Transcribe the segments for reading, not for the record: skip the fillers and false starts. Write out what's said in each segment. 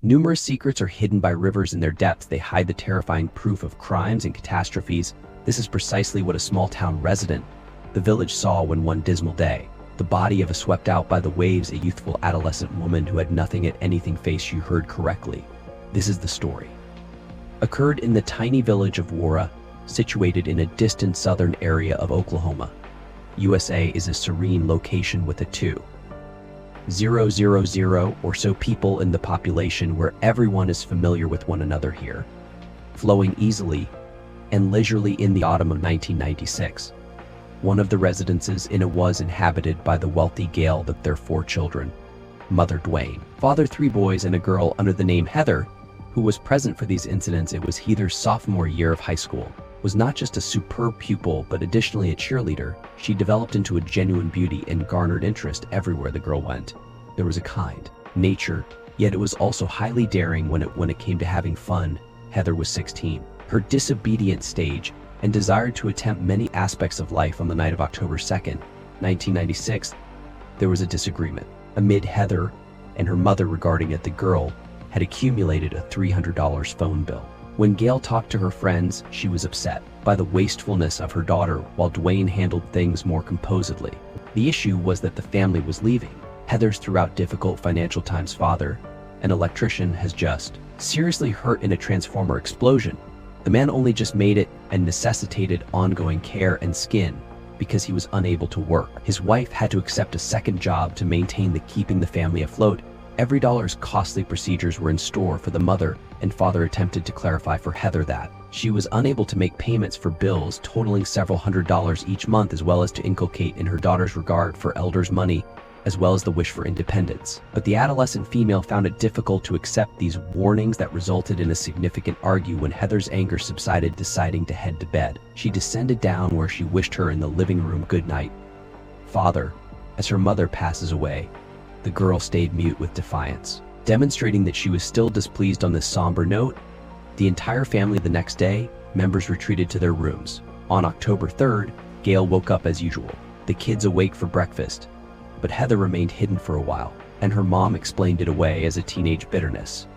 Numerous secrets are hidden by rivers in their depths. They hide the terrifying proof of crimes and catastrophes. This is precisely what a small-town resident, the village, saw when one dismal day, the body of a swept out by the waves, a youthful adolescent woman who had nothing at anything face. You heard correctly. This is the story. Occurred in the tiny village of Wara, situated in a distant southern area of Oklahoma. USA is a serene location with a 2,000 or so people in the population, where everyone is familiar with one another here, flowing easily and leisurely. In the autumn of 1996, one of the residences in it was inhabited by the wealthy Gail with their 4 children, mother Dwayne, father 3 boys and a girl under the name Heather, who was present for these incidents. It was Heather's sophomore year of high school. Was not just a superb pupil, but additionally a cheerleader. She developed into a genuine beauty and garnered interest everywhere the girl went. There was a kind nature, yet it was also highly daring when it came to having fun. Heather was 16. Her disobedient stage and desired to attempt many aspects of life. On the night of October 2nd, 1996, there was a disagreement amid Heather and her mother regarding it. The girl had accumulated a $300 phone bill. When Gail talked to her friends, she was upset by the wastefulness of her daughter, while Dwayne handled things more composedly. The issue was that the family was leaving. Heather's throughout difficult financial times father, an electrician, has just seriously hurt in a transformer explosion. The man only just made it and necessitated ongoing care and skin because he was unable to work. His wife had to accept a second job to maintain keeping the family afloat. Every dollar's costly procedures were in store for the mother, and father attempted to clarify for Heather that she was unable to make payments for bills totaling several $100s each month, as well as to inculcate in her daughter's regard for elders' money, as well as the wish for independence. But the adolescent female found it difficult to accept these warnings that resulted in a significant argument. When Heather's anger subsided, deciding to head to bed, she descended down where she wished her in the living room good night, Father. As her mother passes away, the girl stayed mute with defiance, demonstrating that she was still displeased. On this somber note, the entire family the next day, members retreated to their rooms. On October 3rd, Gail woke up as usual, the kids awake for breakfast, but Heather remained hidden for a while, and her mom explained it away as a teenage bitterness.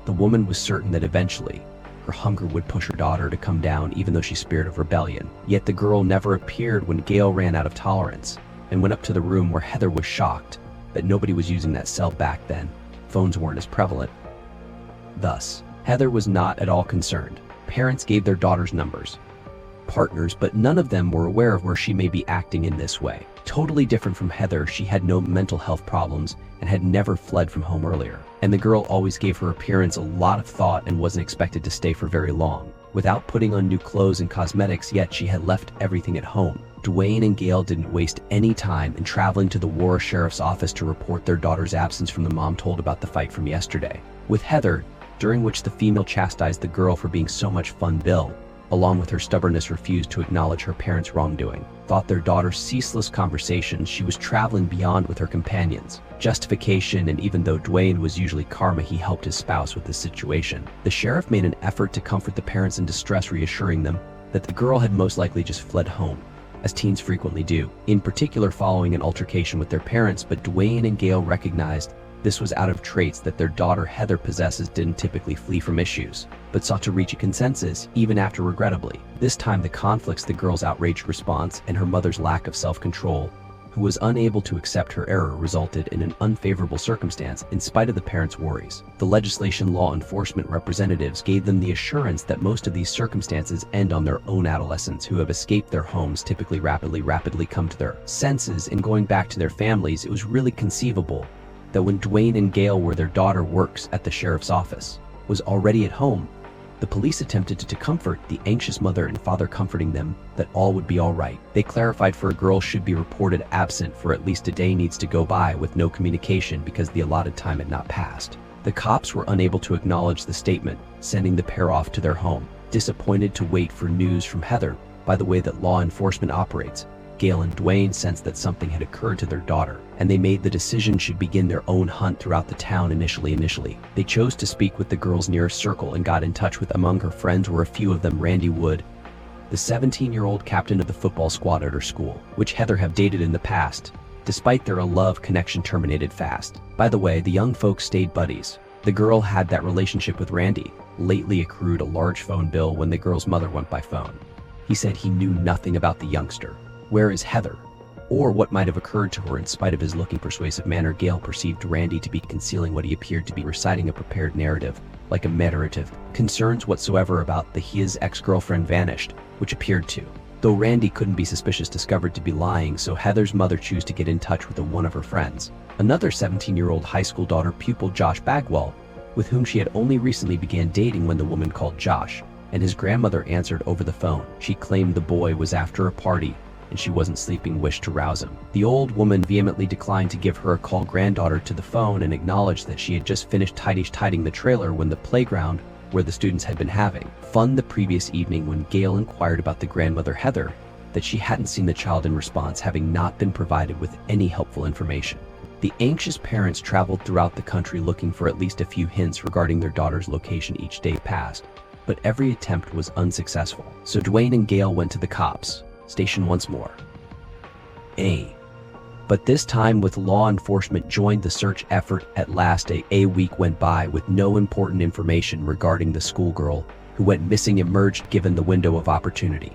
The woman was certain that eventually, her hunger would push her daughter to come down, even though she spirit of rebellion. Yet the girl never appeared. When Gail ran out of tolerance and went up to the room where Heather was, shocked that nobody was using that cell back then. Phones weren't as prevalent. Thus, Heather was not at all concerned. Parents gave their daughters numbers, partners, but none of them were aware of where she may be acting in this way. Totally different from Heather, she had no mental health problems and had never fled from home earlier. And the girl always gave her appearance a lot of thought and wasn't expected to stay for very long. Without putting on new clothes and cosmetics, yet she had left everything at home. Dwayne and Gail didn't waste any time in traveling to the Wara Sheriff's Office to report their daughter's absence from the mom told about the fight from yesterday with Heather, during which the female chastised the girl for being so much fun. Bill, along with her stubbornness, refused to acknowledge her parents' wrongdoing. Thought their daughter's ceaseless conversations she was traveling beyond with her companions, justification, and even though Dwayne was usually karma, he helped his spouse with the situation. The sheriff made an effort to comfort the parents in distress, reassuring them that the girl had most likely just fled home, as teens frequently do, in particular following an altercation with their parents. But Dwayne and Gail recognized this was out of traits that their daughter Heather possesses. Didn't typically flee from issues, but sought to reach a consensus, even after regrettably. This time the conflicts, the girl's outraged response, and her mother's lack of self-control, who was unable to accept her error, resulted in an unfavorable circumstance. In spite of the parents' worries, the legislation law enforcement representatives gave them the assurance that most of these circumstances end on their own. Adolescents who have escaped their homes typically rapidly come to their senses and going back to their families. It was really conceivable that when Dwayne and Gail, where their daughter works at the sheriff's office, was already at home, the police attempted to comfort the anxious mother and father, comforting them that all would be all right. They clarified for a girl should be reported absent for at least a day needs to go by with no communication because the allotted time had not passed. The cops were unable to acknowledge the statement, sending the pair off to their home, disappointed to wait for news from Heather. By the way that law enforcement operates, Gail and Dwayne sensed that something had occurred to their daughter, and they made the decision should begin their own hunt throughout the town. Initially, they chose to speak with the girl's nearest circle and got in touch with. Among her friends were a few of them Randy Wood, the 17-year-old captain of the football squad at her school, which Heather had dated in the past. Despite their love connection terminated fast. By the way, the young folks stayed buddies, The girl had that relationship with Randy, lately accrued a large phone bill when the girl's mother went by phone. He said he knew nothing about the youngster. Where is Heather? Or what might have occurred to her. In spite of his looking persuasive manner, Gale perceived Randy to be concealing what he appeared to be reciting a prepared narrative, like a meta-narrative. Concerns whatsoever about his ex-girlfriend vanished, which appeared to. Though Randy couldn't be suspicious, discovered to be lying, so Heather's mother chose to get in touch with one of her friends, another 17-year-old high school daughter pupil, Josh Bagwell, with whom she had only recently began dating when the woman called Josh, and his grandmother answered over the phone. She claimed the boy was after a party and she wasn't sleeping, wished to rouse him. The old woman vehemently declined to give her a call granddaughter to the phone and acknowledged that she had just finished tidying the trailer when the playground where the students had been having fun the previous evening. When Gale inquired about the grandmother Heather, that she hadn't seen the child, in response having not been provided with any helpful information. The anxious parents traveled throughout the country looking for at least a few hints regarding their daughter's location. Each day passed, but every attempt was unsuccessful. So Dwayne and Gale went to the cops station once more. But this time with law enforcement joined the search effort. At last a week went by with no important information regarding the schoolgirl who went missing emerged, given the window of opportunity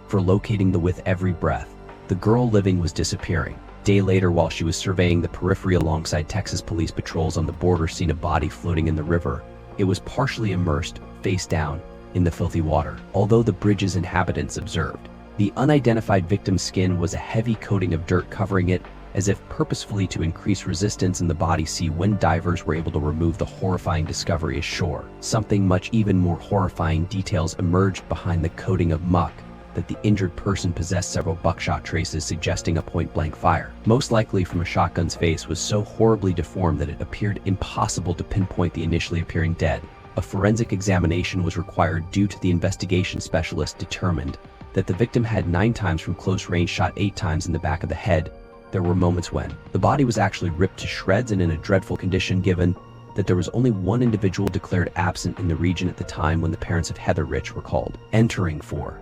for locating with every breath. The girl living was disappearing. Day later, while she was surveying the periphery alongside Texas police patrols on the border, seen a body floating in the river. It was partially immersed, face down, in the filthy water. Although the bridge's inhabitants observed, the unidentified victim's skin was a heavy coating of dirt covering it, as if purposefully to increase resistance in the body. When divers were able to remove the horrifying discovery ashore, something much even more horrifying details emerged behind the coating of muck. That the injured person possessed several buckshot traces, suggesting a point-blank fire, most likely from a shotgun's. Face was so horribly deformed that it appeared impossible to pinpoint the initially appearing dead. A forensic examination was required due to the investigation specialist determined that the victim had 9 times from close range shot, 8 times in the back of the head. There were moments when the body was actually ripped to shreds and in a dreadful condition, given that there was only one individual declared absent in the region at the time when the parents of Heather Rich were called. Entering for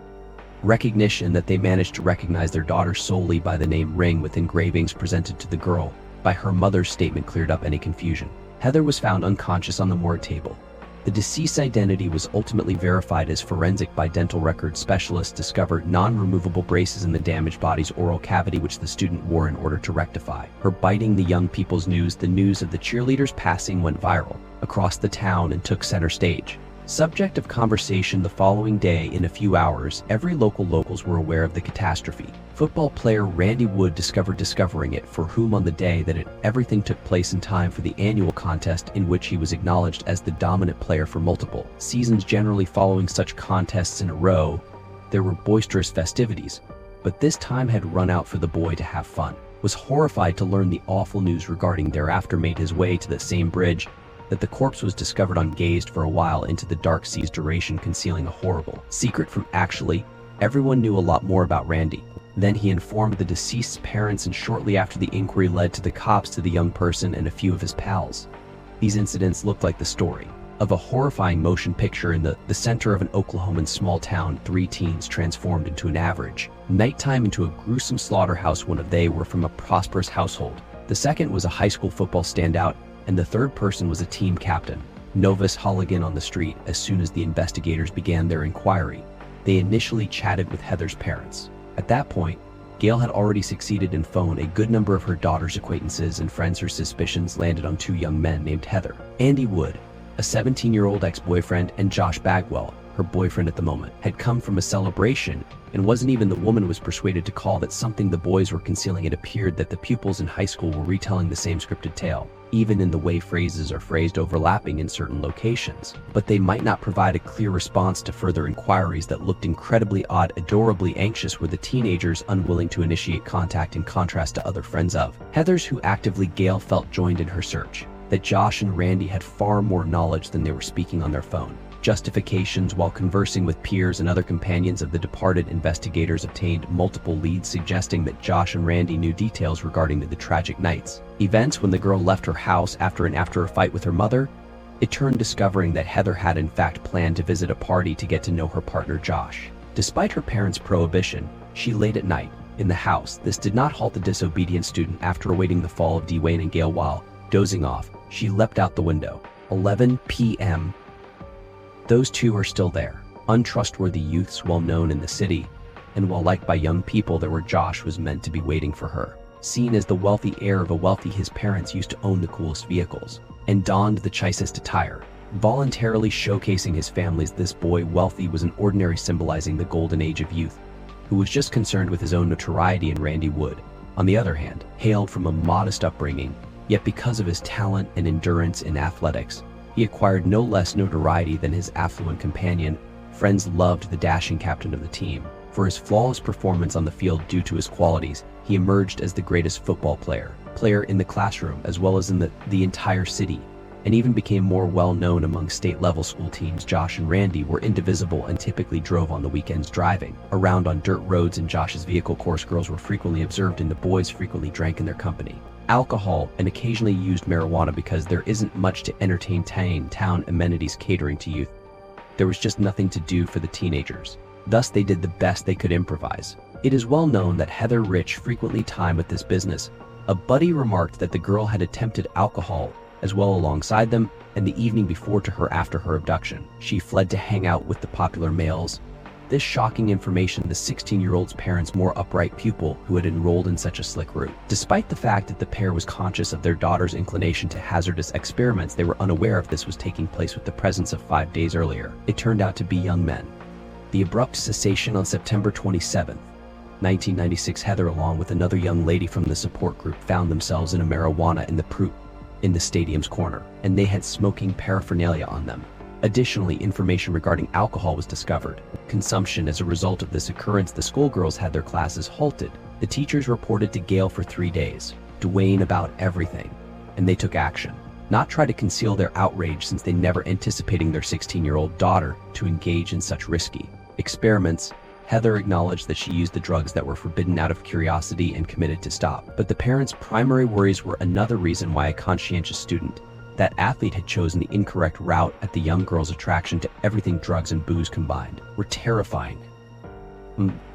recognition, that they managed to recognize their daughter solely by the name ring with engravings presented to the girl. By her mother's statement cleared up any confusion. Heather was found unconscious on the morgue table. The deceased's identity was ultimately verified as forensic by dental records specialists discovered non-removable braces in the damaged body's oral cavity, which the student wore in order to rectify her biting the young people's news. The news of the cheerleader's passing went viral across the town and took center stage. Subject of conversation the following day. In a few hours, every locals were aware of the catastrophe. Football player Randy Wood discovering it, for whom on the day that everything took place in time for the annual contest, in which he was acknowledged as the dominant player for multiple seasons. Generally following such contests in a row, there were boisterous festivities, but this time had run out for the boy to have fun. Was horrified to learn the awful news regarding thereafter. Made his way to the same bridge that the corpse was discovered on. Gazed for a while into the dark sea's duration, concealing a horrible secret from everyone knew a lot more about Randy. Then he informed the deceased's parents, and shortly after the inquiry led to the cops to the young person and a few of his pals. These incidents looked like the story of a horrifying motion picture. In the center of an Oklahoman small town, 3 teens transformed into an average nighttime into a gruesome slaughterhouse. One of they were from a prosperous household. The second was a high school football standout, and the third person was a team captain, novice hooligan on the street. As soon as the investigators began their inquiry, they initially chatted with Heather's parents. At that point, Gale had already succeeded in phoning a good number of her daughter's acquaintances and friends. Her suspicions landed on 2 young men named Heather, Andy Wood, a 17-year-old ex-boyfriend, and Josh Bagwell, her boyfriend at the moment, had come from a celebration and wasn't even. The woman was persuaded to call that something the boys were concealing. It appeared that the pupils in high school were retelling the same scripted tale, even in the way phrases are phrased, overlapping in certain locations. But they might not provide a clear response to further inquiries that looked incredibly odd. Adorably anxious were the teenagers, unwilling to initiate contact, in contrast to other friends of Heather's who actively, Gale felt, joined in her search. That Josh and Randy had far more knowledge than they were speaking on their phone. Justifications. While conversing with peers and other companions of the departed, investigators obtained multiple leads suggesting that Josh and Randy knew details regarding the tragic night's events when the girl left her house after a fight with her mother. It turned, discovering that Heather had in fact planned to visit a party to get to know her partner Josh. Despite her parents' prohibition, she late at night in the house. This did not halt the disobedient student. After awaiting the fall of Dwayne and Gale while dozing off, she leapt out the window. 11 p.m. Those two are still there, untrustworthy youths well known in the city, and well liked by young people that where Josh was meant to be waiting for her. Seen as the wealthy heir of a wealthy, his parents used to own the coolest vehicles and donned the choicest attire, voluntarily showcasing his family's this boy wealthy was an ordinary, symbolizing the golden age of youth, who was just concerned with his own notoriety. And Randy Wood, on the other hand, hailed from a modest upbringing, yet because of his talent and endurance in athletics, he acquired no less notoriety than his affluent companion. Friends loved the dashing captain of the team. For his flawless performance on the field due to his qualities, he emerged as the greatest football player in the classroom as well as in the entire city, and even became more well-known among state-level school teams. Josh and Randy were indivisible and typically drove on the weekends, driving around on dirt roads in Josh's vehicle. Course girls were frequently observed and the boys frequently drank in their company alcohol and occasionally used marijuana because there isn't much to entertain town amenities catering to youth. There was just nothing to do for the teenagers. Thus, they did the best they could improvise. It is well known that Heather Rich frequently time with this business. A buddy remarked that the girl had attempted alcohol as well alongside them, and the evening before to her after her abduction, she fled to hang out with the popular males. This shocking information the 16-year-old's parents' more upright pupil who had enrolled in such a slick route. Despite the fact that the pair was conscious of their daughter's inclination to hazardous experiments, they were unaware if this was taking place with the presence of 5 days earlier. It turned out to be young men. The abrupt cessation on September 27, 1996, Heather along with another young lady from the support group found themselves in a marijuana in the stadium's corner, and they had smoking paraphernalia on them. Additionally, information regarding alcohol was discovered. Consumption as a result of this occurrence, the schoolgirls had their classes halted. The teachers reported to Gail for 3 days, Dwayne about everything, and they took action. Not try to conceal their outrage since they never anticipating their 16-year-old daughter to engage in such risky experiments. Heather acknowledged that she used the drugs that were forbidden out of curiosity and committed to stop. But the parents' primary worries were another reason why a conscientious student, that athlete, had chosen the incorrect route at the young girl's attraction to everything drugs and booze combined were terrifying.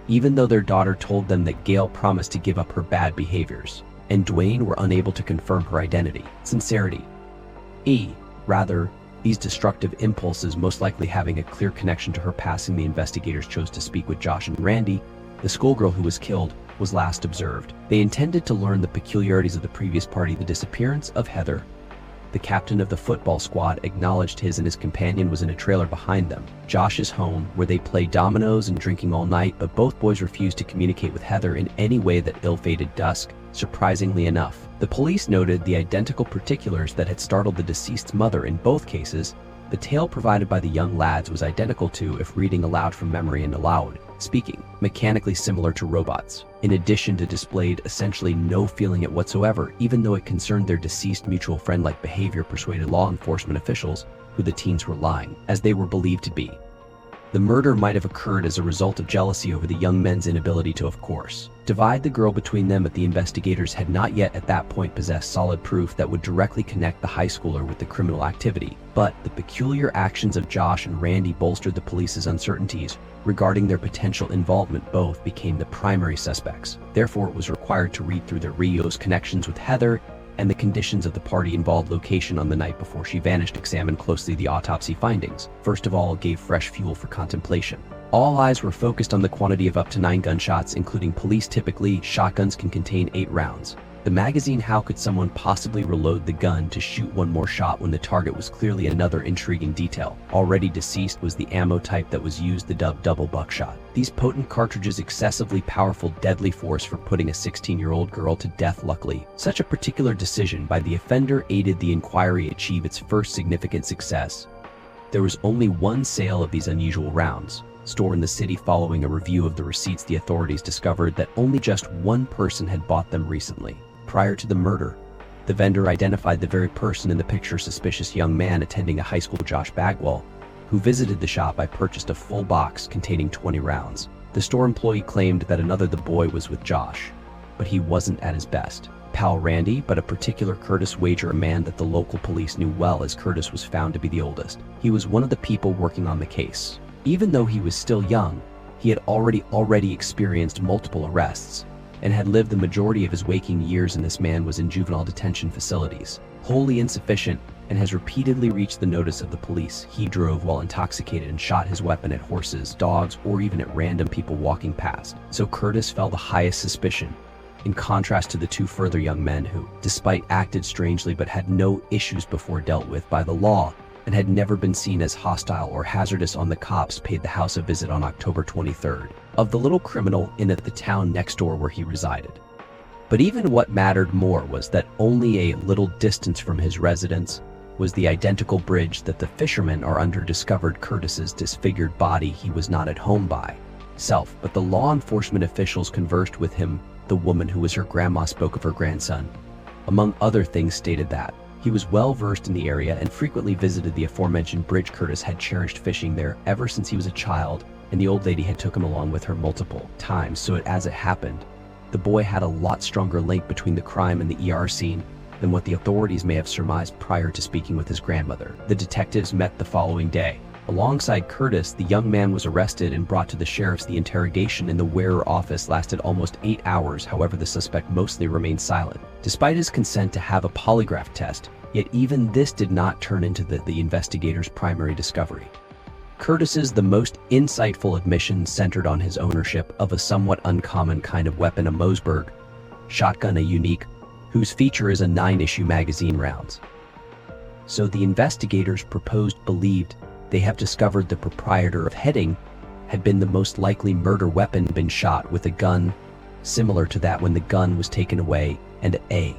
Even though their daughter told them that Gail promised to give up her bad behaviors, and Dwayne were unable to confirm her identity, sincerity. Rather, these destructive impulses most likely having a clear connection to her passing, the investigators chose to speak with Josh and Randy. The schoolgirl who was killed was last observed. They intended to learn the peculiarities of the previous party. The disappearance of Heather. The captain of the football squad acknowledged his and his companion was in a trailer behind them, Josh's home, where they played dominoes and drinking all night, but both boys refused to communicate with Heather in any way that ill-fated dusk. Surprisingly enough, the police noted the identical particulars that had startled the deceased's mother in both cases. The tale provided by the young lads was identical to, if reading aloud from memory and aloud, speaking, mechanically similar to robots. In addition to displayed essentially no feeling it whatsoever, even though it concerned their deceased mutual friend-like behavior persuaded law enforcement officials who the teens were lying, as they were believed to be. The murder might have occurred as a result of jealousy over the young men's inability to, of course, divide the girl between them, but the investigators had not yet at that point possessed solid proof that would directly connect the high schooler with the criminal activity. But the peculiar actions of Josh and Randy bolstered the police's uncertainties regarding their potential involvement. Both became the primary suspects. Therefore, it was required to read through their Rio's connections with Heather and the conditions of the party-involved location on the night before she vanished. Examine closely the autopsy findings. First of all, gave fresh fuel for contemplation. All eyes were focused on the quantity of up to 9 gunshots, including police. Typically, shotguns can contain 8 rounds. The magazine. How could someone possibly reload the gun to shoot one more shot when the target was clearly another intriguing detail? Already deceased was the ammo type that was used, the double buckshot. These potent cartridges, excessively powerful, deadly force for putting a 16-year-old girl to death. Luckily, such a particular decision by the offender aided the inquiry achieve its first significant success. There was only one sale of these unusual rounds, store in the city. Following a review of the receipts, the authorities discovered that only just one person had bought them recently. Prior to the murder, the vendor identified the very person in the picture, suspicious young man attending a high school, Josh Bagwell, who visited the shop. I purchased a full box containing 20 rounds. The store employee claimed that the boy was with Josh, but he wasn't at his best. Pal Randy, but a particular Curtis Wager, a man that the local police knew well, as Curtis was found to be the oldest. He was one of the people working on the case. Even though he was still young, he had already experienced multiple arrests and had lived the majority of his waking years, and this man was in juvenile detention facilities. Wholly insufficient and has repeatedly reached the notice of the police. He drove while intoxicated and shot his weapon at horses, dogs, or even at random people walking past. So Curtis fell the highest suspicion, in contrast to the two further young men who, despite acted strangely but had no issues before dealt with by the law and had never been seen as hostile or hazardous on the cops, paid the house a visit on October 23rd of the little criminal in the town next door where he resided. But even what mattered more was that only a little distance from his residence was the identical bridge that the fishermen are under discovered Curtis's disfigured body. He was not at home by himself, but the law enforcement officials conversed with him. The woman who was her grandma spoke of her grandson. Among other things, stated that he was well versed in the area and frequently visited the aforementioned bridge. Curtis had cherished fishing there ever since he was a child, and the old lady had took him along with her multiple times. So as it happened, the boy had a lot stronger link between the crime and the ER scene than what the authorities may have surmised prior to speaking with his grandmother. The detectives met the following day. Alongside Curtis, the young man was arrested and brought to the sheriff's. The interrogation in the wearer office lasted almost 8 hours. However, the suspect mostly remained silent, despite his consent to have a polygraph test. Yet even this did not turn into the investigators' primary discovery. Curtis's the most insightful admission centered on his ownership of a somewhat uncommon kind of weapon, a Mossberg shotgun, a unique, whose feature is a 9-issue magazine rounds. So the investigators believed they have discovered the proprietor of Heading had been the most likely murder weapon, been shot with a gun similar to that when the gun was taken away, and a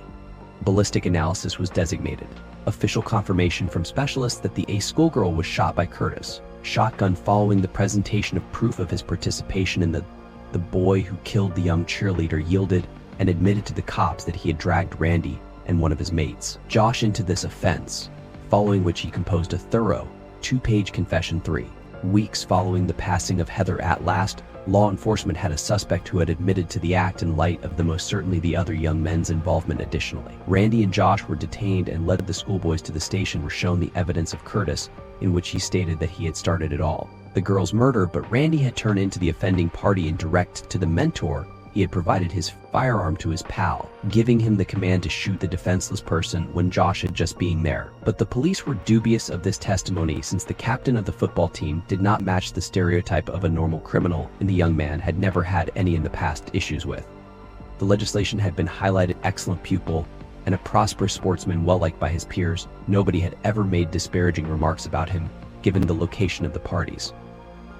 ballistic analysis was designated. Official confirmation from specialists that the schoolgirl was shot by Curtis' shotgun following the presentation of proof of his participation in the boy who killed the young cheerleader yielded and admitted to the cops that he had dragged Randy and one of his mates, Josh, into this offense, following which he composed a thorough 2-page confession. 3 weeks following the passing of Heather, at last, law enforcement had a suspect who had admitted to the act in light of the most certainly the other young men's involvement. Additionally, Randy and Josh were detained and led the schoolboys to the station, were shown the evidence of Curtis, in which he stated that he had started it all, the girl's murder, but Randy had turned into the offending party and direct to the mentor. He had provided his firearm to his pal, giving him the command to shoot the defenseless person when Josh had just been there. But the police were dubious of this testimony, since the captain of the football team did not match the stereotype of a normal criminal, and the young man had never had any in the past issues with. The legislation had been highlighted, excellent pupil, and a prosperous sportsman, well liked by his peers. Nobody had ever made disparaging remarks about him, given the location of the parties.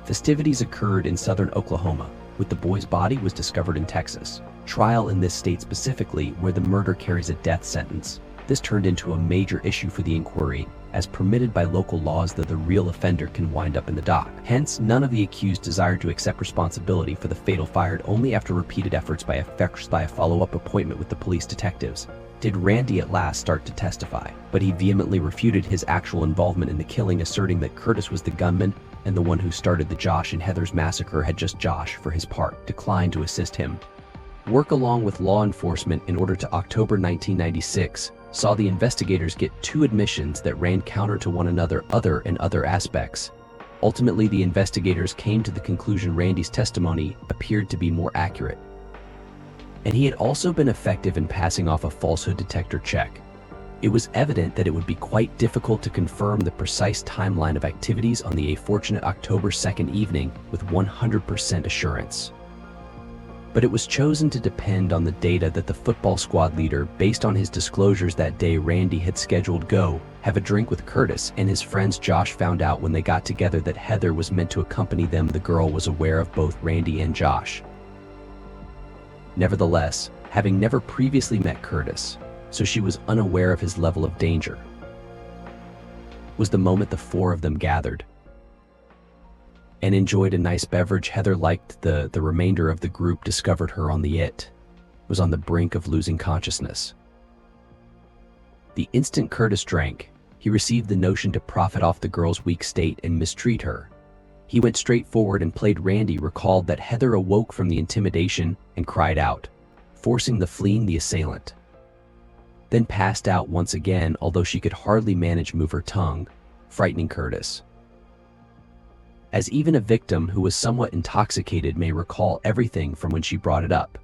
Festivities occurred in southern Oklahoma, with the boy's body was discovered in Texas. Trial in this state specifically, where the murder carries a death sentence. This turned into a major issue for the inquiry, as permitted by local laws that the real offender can wind up in the dock. Hence, none of the accused desired to accept responsibility for the fatal fire. Only after repeated efforts by a follow-up appointment with the police detectives did Randy at last start to testify. But he vehemently refuted his actual involvement in the killing, asserting that Curtis was the gunman and the one who started the Josh and Heather's massacre. Had just Josh, for his part, declined to assist him. Work along with law enforcement in order to October 1996 saw the investigators get 2 admissions that ran counter to one another in other aspects. Ultimately, the investigators came to the conclusion Randy's testimony appeared to be more accurate, and he had also been effective in passing off a falsehood detector check. It was evident that it would be quite difficult to confirm the precise timeline of activities on the afortunate October 2nd evening with 100% assurance. But it was chosen to depend on the data that the football squad leader, based on his disclosures that day, Randy had scheduled go have a drink with Curtis and his friends. Josh found out when they got together that Heather was meant to accompany them. The girl was aware of both Randy and Josh. Nevertheless, having never previously met Curtis, so she was unaware of his level of danger, was the moment the 4 of them gathered and enjoyed a nice beverage. Heather, liked the remainder of the group, discovered her on was on the brink of losing consciousness. The instant Curtis drank, he received the notion to profit off the girl's weak state and mistreat her. He went straight forward and played Randy, recalled that Heather awoke from the intimidation and cried out, forcing the fleeing the assailant. Then passed out once again, although she could hardly manage move her tongue, frightening Curtis. As even a victim who was somewhat intoxicated may recall everything from when she brought it up,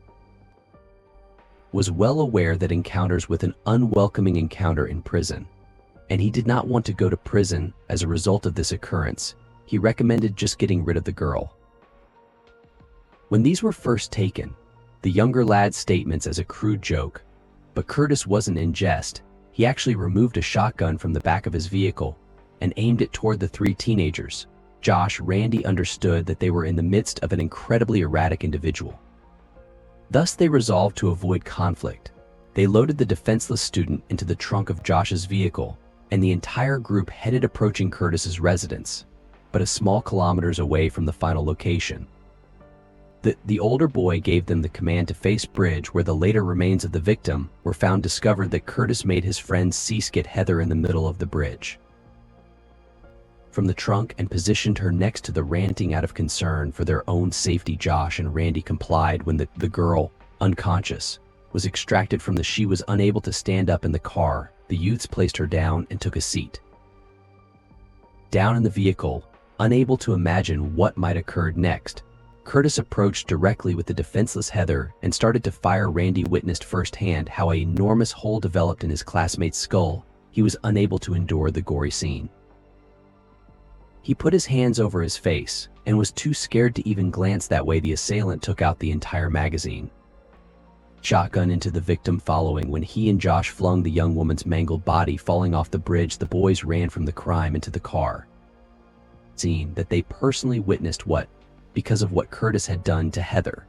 was well aware that encounters with an unwelcoming encounter in prison and he did not want to go to prison as a result of this occurrence. He recommended just getting rid of the girl. When these were first taken, the younger lad's statements as a crude joke, but Curtis wasn't in jest. He actually removed a shotgun from the back of his vehicle and aimed it toward the three teenagers. Josh, Randy understood that they were in the midst of an incredibly erratic individual. Thus, they resolved to avoid conflict. They loaded the defenseless student into the trunk of Josh's vehicle, and the entire group headed approaching Curtis's residence, but a small kilometers away from the final location. The older boy gave them the command to face bridge, where the later remains of the victim were found. Discovered that Curtis made his friends get Heather in the middle of the bridge from the trunk and positioned her next to the ranting. Out of concern for their own safety, Josh and Randy complied. When the girl, unconscious, was extracted from she was unable to stand up in the car, the youths placed her down and took a seat down in the vehicle. Unable to imagine what might occur next, Curtis approached directly with the defenseless Heather and started to fire. Randy witnessed firsthand how an enormous hole developed in his classmate's skull. He was unable to endure the gory scene. He put his hands over his face and was too scared to even glance that way. The assailant took out the entire magazine shotgun into the victim. Following, when he and Josh flung the young woman's mangled body falling off the bridge, the boys ran from the crime into the car. Scene that they personally witnessed because of what Curtis had done to Heather.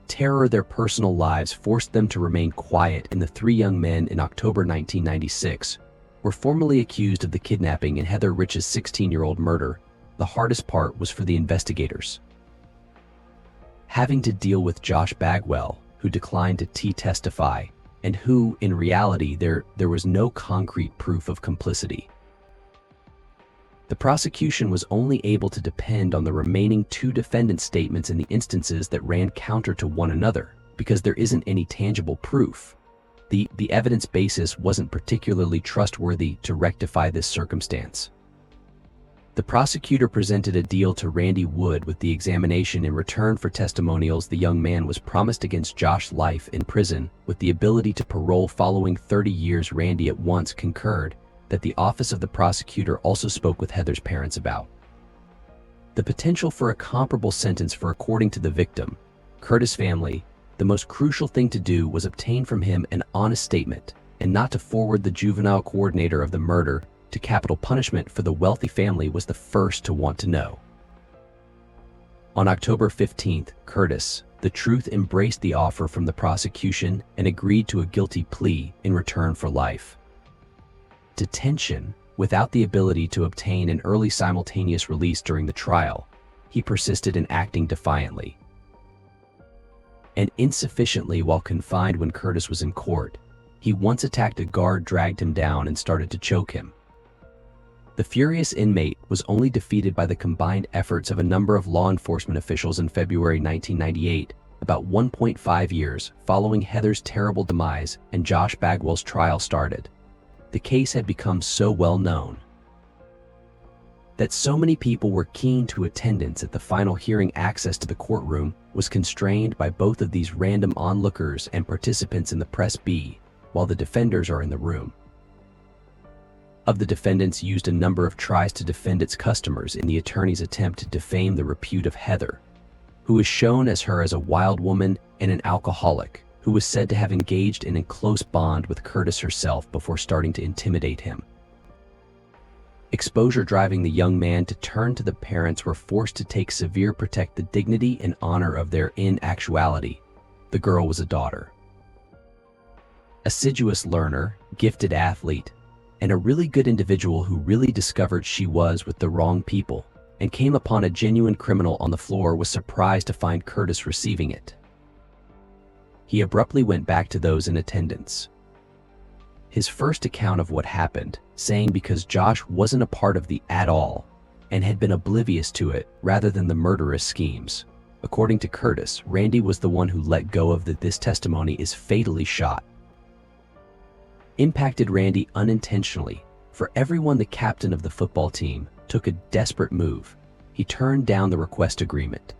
Terror, their personal lives forced them to remain quiet, and the three young men in October 1996 were formally accused of the kidnapping and Heather Rich's 16-year-old murder. The hardest part was for the investigators, having to deal with Josh Bagwell, who declined to testify, and who, in reality, there was no concrete proof of complicity. The prosecution was only able to depend on the remaining two defendants' statements in the instances that ran counter to one another, because there isn't any tangible proof. The evidence basis wasn't particularly trustworthy to rectify this circumstance. The prosecutor presented a deal to Randy Wood with the examination. In return for testimonials, the young man was promised against Josh's life in prison with the ability to parole following 30 years. Randy at once concurred that the office of the prosecutor also spoke with Heather's parents about the potential for a comparable sentence for, according to the victim, Curtis' family, the most crucial thing to do was obtain from him an honest statement and not to forward the juvenile coordinator of the murder to capital punishment. For the wealthy family was the first to want to know. On October 15th, Curtis, the truth, embraced the offer from the prosecution and agreed to a guilty plea in return for life detention without the ability to obtain an early simultaneous release during the trial. He persisted in acting defiantly and insufficiently while confined. When Curtis was in court, he once attacked a guard, dragged him down, and started to choke him. The furious inmate was only defeated by the combined efforts of a number of law enforcement officials. In February 1998, about 1.5 years following Heather's terrible demise and Josh Bagwell's trial started, the case had become so well known that so many people were keen to attendance at the final hearing. Access to the courtroom was constrained by both of these random onlookers and participants in the press B, while the defenders are in the room. Of the defendants used a number of tries to defend its customers in the attorney's attempt to defame the repute of Heather, who is shown as a wild woman and an alcoholic, who was said to have engaged in a close bond with Curtis herself before starting to intimidate him. Exposure driving the young man to turn to the parents were forced to take severe protect the dignity and honor of their. In actuality, the girl was a daughter, assiduous learner, gifted athlete, and a really good individual who really discovered she was with the wrong people and came upon a genuine criminal on the floor. Was surprised to find Curtis receiving it. He abruptly went back to those in attendance. His first account of what happened, saying because Josh wasn't a part of the at all and had been oblivious to it rather than the murderous schemes. According to Curtis, Randy was the one who let go of that. This testimony is fatally shot. Impacted Randy unintentionally. For everyone, the captain of the football team took a desperate move. He turned down the request agreement.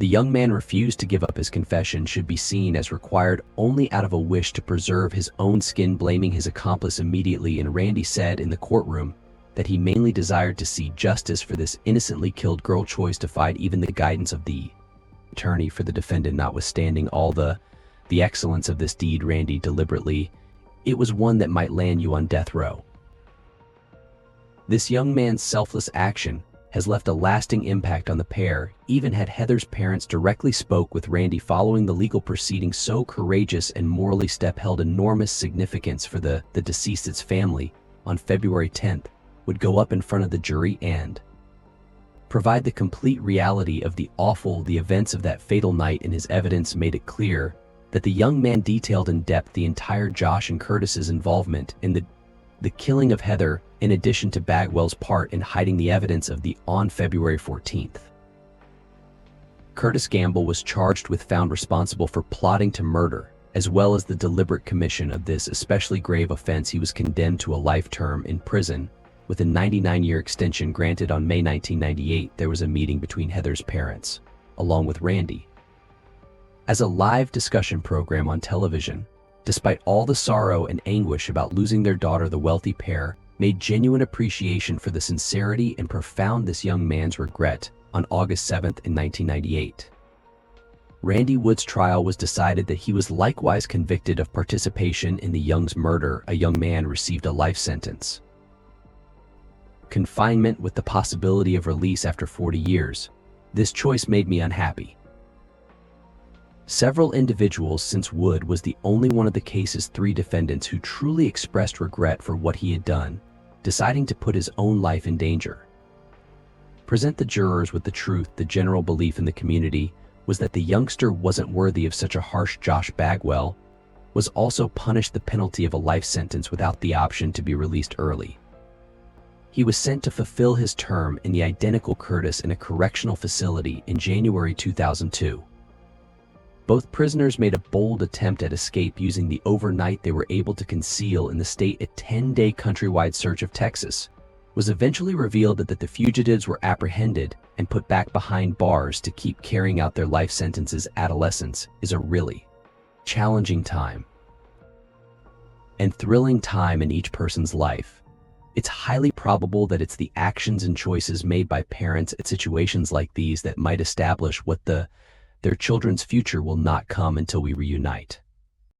The young man refused to give up. His confession should be seen as required only out of a wish to preserve his own skin, blaming his accomplice immediately, and Randy said in the courtroom that he mainly desired to see justice for this innocently killed girl. Choice defied even the guidance of the attorney for the defendant. Notwithstanding all the excellence of this deed, Randy deliberately, it was one that might land you on death row. This young man's selfless action has left a lasting impact on the pair, even had Heather's parents directly spoke with Randy following the legal proceedings. So courageous and morally step held enormous significance for the deceased's family. On February 10th, would go up in front of the jury and provide the complete reality of the events of that fatal night, and his evidence made it clear that the young man detailed in depth the entire Josh and Curtis's involvement in the killing of Heather, in addition to Bagwell's part in hiding the evidence of on February 14th. Curtis Gamble was charged with found responsible for plotting to murder, as well as the deliberate commission of this especially grave offense. He was condemned to a life term in prison, with a 99-year extension granted. On May 1998, there was a meeting between Heather's parents, along with Randy, as a live discussion program on television. Despite all the sorrow and anguish about losing their daughter, the wealthy pair made genuine appreciation for the sincerity and profound this young man's regret. On August 7th in 1998, Randy Wood's trial was decided that he was likewise convicted of participation in the Young's murder. A young man received a life sentence, confinement with the possibility of release after 40 years. This choice made me unhappy. Several individuals, since Wood was the only one of the case's 3 defendants who truly expressed regret for what he had done, deciding to put his own life in danger. Present the jurors with the truth. The general belief in the community was that the youngster wasn't worthy of such a harsh. Josh Bagwell was also punished the penalty of a life sentence without the option to be released early. He was sent to fulfill his term in the identical Curtis in a correctional facility in January 2002. Both prisoners made a bold attempt at escape. Using the overnight they were able to conceal in the state, a 10-day countrywide search of Texas was eventually revealed that the fugitives were apprehended and put back behind bars to keep carrying out their life sentences. Adolescence is a really challenging time and thrilling time in each person's life. It's highly probable that it's the actions and choices made by parents at situations like these that might establish what their children's future will not come until we reunite.